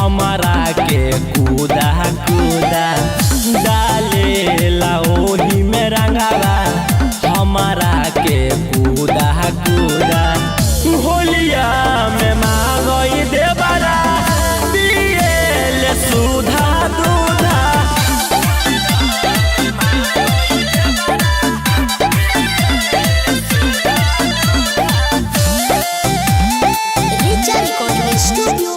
हमारा के कूदा कूदा डालेला ओही में रंगावा हमारा के कूदा कूदा होलिया में मांगई देवरा पिएले सुधा दूधा Studio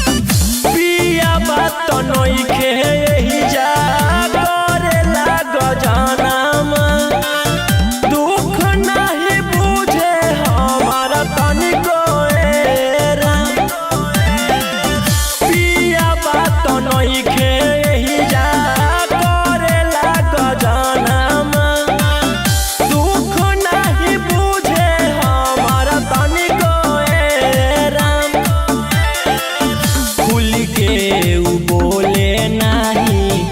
पिया बात नइखे एही जा करेला गजनामा दुख नहीं बुझे हमारा तनिको एरा पिया बात नइखे एही जा करेला गजनामा दुख नहीं बुझे हमारा तनिको एरा खुल के उ बोले नहीं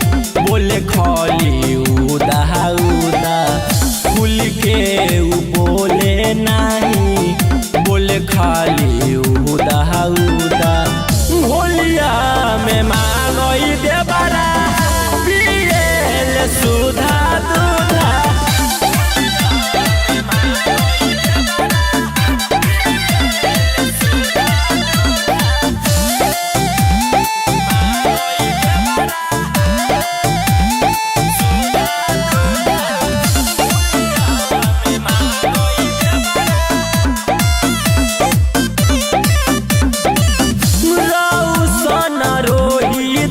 बोले खाली उदा उदा खुल के उ बोले नहीं बोले खाली उदा उदा होलिया में मांगई देवरा पिएले सुधा दूधा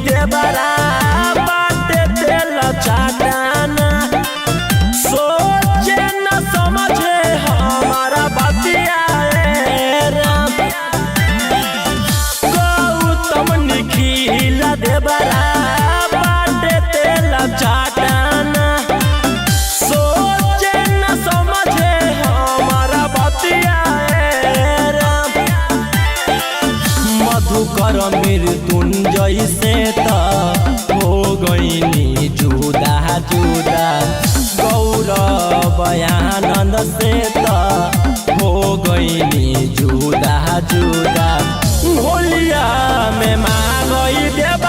देवरा बाटे तेल चाटाना सोचे न समझे हमारा बतिया राम गौतम निखिला देवरा बाटे तेल चाटाना सोचे न समझे हमारा बतिया राम मधुकर मृत्युंजय से हो गईनी जुदा जुदा गौरव आनंद से हो गईनी जुदा जुदा होलिया में मांगई देव